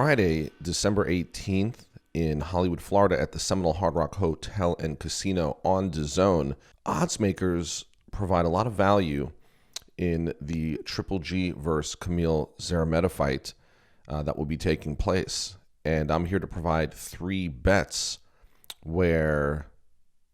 Friday, December 18th in Hollywood, Florida at the Seminole Hard Rock Hotel and Casino on DAZN, oddsmakers provide a lot of value in the Triple G versus Kamil Szeremeta fight that will be taking place. And I'm here to provide 3 bets where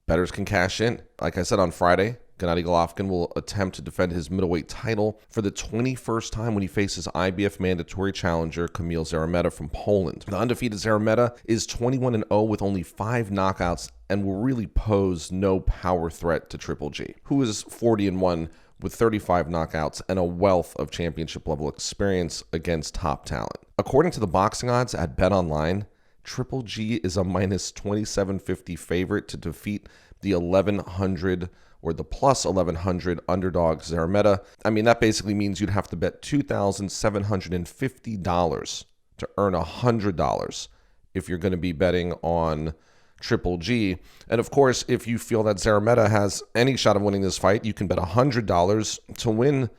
bettors can cash in. Like I said on Friday, Gennadiy Golovkin will attempt to defend his middleweight title for the 21st time when he faces IBF mandatory challenger Kamil Szeremeta from Poland. The undefeated Szeremeta is 21-0 with only 5 knockouts and will really pose no power threat to Triple G, who is 40-1 with 35 knockouts and a wealth of championship-level experience against top talent. According to the boxing odds at BetOnline, Triple G is a minus 2750 favorite to defeat the 1100 or the plus 1100 underdog Szeremeta. I mean, that basically means you'd have to bet $2,750 to earn $100 if you're going to be betting on Triple G. And of course, if you feel that Szeremeta has any shot of winning this fight, you can bet $100 to win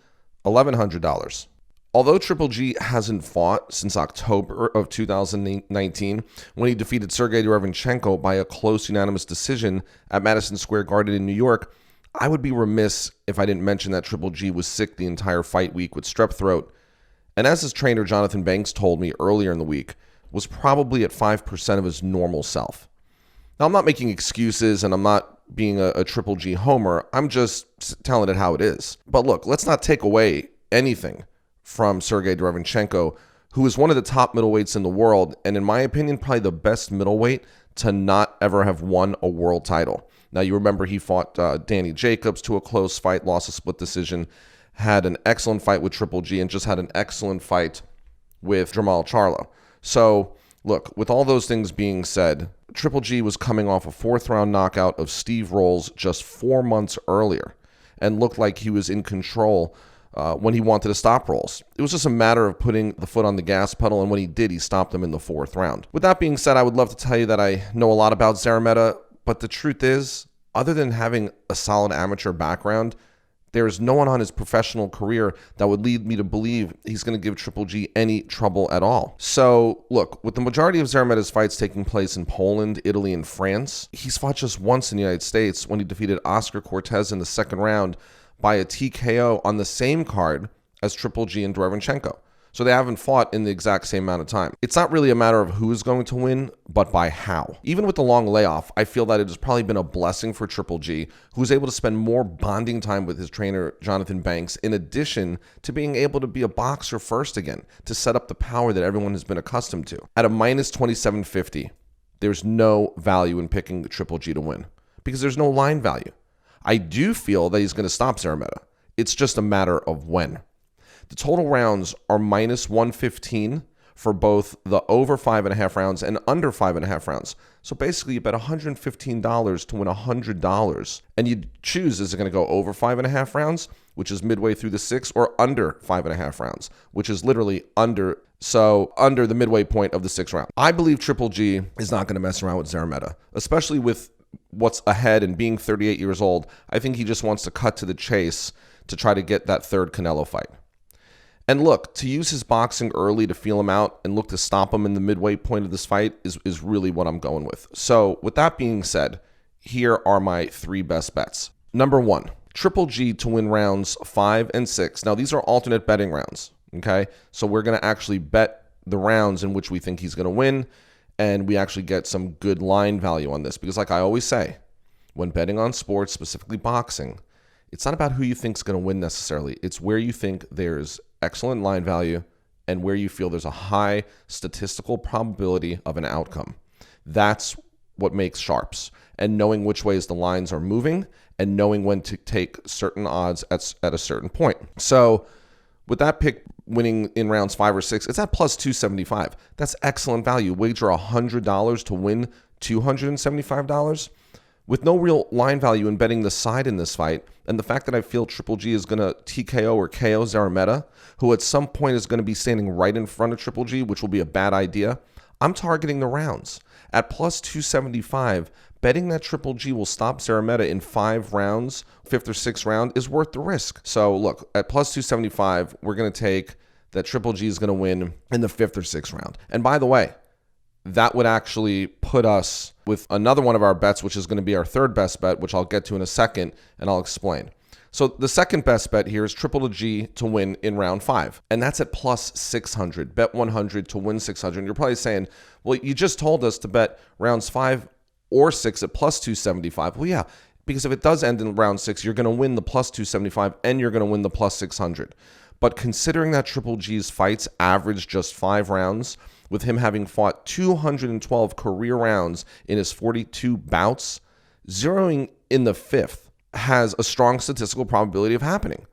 $1,100. Although Triple G hasn't fought since October of 2019, when he defeated Sergey Derevyanchenko by a close unanimous decision at Madison Square Garden in New York, I would be remiss if I didn't mention that Triple G was sick the entire fight week with strep throat, and as his trainer Jonathan Banks told me earlier in the week, was probably at 5% of his normal self. Now, I'm not making excuses and I'm not being a Triple G homer, I'm just telling it how it is. But look, let's not take away anything from Sergey Derevyanchenko, who is one of the top middleweights in the world, and in my opinion, probably the best middleweight to not ever have won a world title. Now, you remember he fought Danny Jacobs to a close fight, lost a split decision, had an excellent fight with Triple G, and just had an excellent fight with Jermall Charlo. So, look, with all those things being said, Triple G was coming off a 4th-round knockout of Steve Rolls just 4 months earlier and looked like he was in control when he wanted to stop Rolls. It was just a matter of putting the foot on the gas pedal, and when he did, he stopped him in the 4th round. With that being said, I would love to tell you that I know a lot about Szeremeta, but the truth is, other than having a solid amateur background, there's no one on his professional career that would lead me to believe he's going to give Triple G any trouble at all. So, look, with the majority of Szeremeta's fights taking place in Poland, Italy, and France, he's fought just once in the United States when he defeated Oscar Cortez in the 2nd round by a TKO on the same card as Triple G and Derevyanchenko. So they haven't fought in the exact same amount of time. It's not really a matter of who is going to win, but by how. Even with the long layoff, I feel that it has probably been a blessing for Triple G, who's able to spend more bonding time with his trainer, Jonathan Banks, in addition to being able to be a boxer first again, to set up the power that everyone has been accustomed to. At a minus 2750, there's no value in picking the Triple G to win because there's no line value. I do feel that he's going to stop Szeremeta. It's just a matter of when. The total rounds are minus 115 for both the over 5.5 rounds and under 5.5 rounds. So basically, you bet $115 to win $100. And you choose, is it going to go over 5.5 rounds, which is midway through the 6th, or under 5.5 rounds, which is literally under the midway point of the 6th round. I believe Triple G is not going to mess around with Szeremeta, especially with what's ahead and being 38 years old. I think he just wants to cut to the chase to try to get that 3rd Canelo fight. And look, to use his boxing early to feel him out and look to stop him in the midway point of this fight is really what I'm going with. So with that being said, here are my 3 best bets. Number 1, Triple G to win rounds 5 and 6. Now, these are alternate betting rounds, okay? So we're going to actually bet the rounds in which we think he's going to win, and we actually get some good line value on this. Because like I always say, when betting on sports, specifically boxing, it's not about who you think is going to win necessarily. It's where you think there's excellent line value and where you feel there's a high statistical probability of an outcome. That's what makes sharps. And knowing which ways the lines are moving and knowing when to take certain odds at a certain point. So with that pick winning in rounds 5 or 6, it's at plus 275. That's excellent value. Wager $100 to win $275. With no real line value in betting the side in this fight, and the fact that I feel Triple G is going to TKO or KO Szeremeta, who at some point is going to be standing right in front of Triple G, which will be a bad idea, I'm targeting the rounds. At plus 275, betting that Triple G will stop Szeremeta in 5 rounds, 5th or 6th round, is worth the risk. So look, at plus 275, we're going to take that Triple G is going to win in the 5th or 6th round. And by the way, that would actually put us with another one of our bets, which is going to be our 3rd best bet, which I'll get to in a second, and I'll explain. So the 2nd best bet here is Triple G to win in round 5, and that's at plus 600. Bet 100 to win 600. And you're probably saying, well, you just told us to bet rounds 5 or 6 at plus 275. Well, yeah, because if it does end in round 6, you're going to win the plus 275 and you're going to win the plus 600. But considering that Triple G's fights average just 5 rounds, with him having fought 212 career rounds in his 42 bouts, zeroing in the 5th has a strong statistical probability of happening.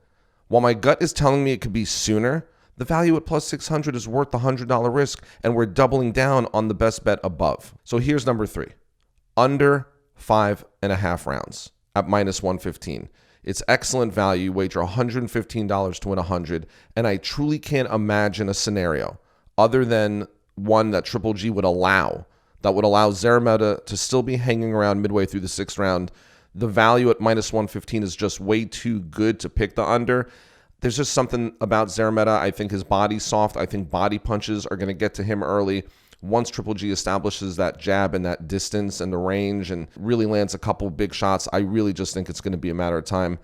While my gut is telling me it could be sooner, the value at plus 600 is worth the $100 risk, and we're doubling down on the best bet above. So here's number 3. Under 5.5 rounds at minus 115. It's excellent value. Wager $115 to win 100, and I truly can't imagine a scenario other than one that Triple G would allow, that would allow Szeremeta to still be hanging around midway through the 6th round. The value at minus 115 is just way too good to pick the under. There's just something about Szeremeta. I think his body's soft. I think body punches are going to get to him early. Once Triple G establishes that jab and that distance and the range and really lands a couple big shots, I really just think it's going to be a matter of time.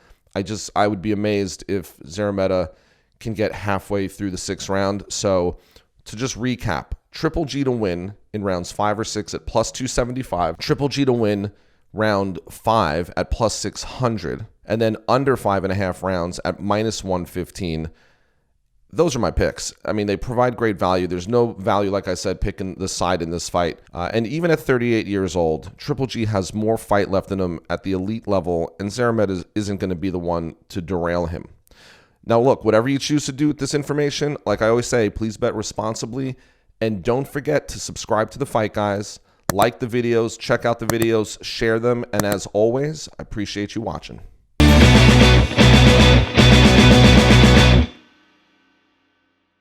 I would be amazed if Szeremeta can get halfway through the 6th round. So to just recap, Triple G to win in rounds 5 or 6 at plus 275. Triple G to win round 5 at plus 600. And then under 5.5 rounds at minus 115. Those are my picks. I mean, they provide great value. There's no value, like I said, picking the side in this fight. And even at 38 years old, Triple G has more fight left in him at the elite level, and Szeremeta isn't going to be the one to derail him. Now, look, whatever you choose to do with this information, like I always say, please bet responsibly. And don't forget to subscribe to The Fight Guys, like the videos, check out the videos, share them. And as always, I appreciate you watching.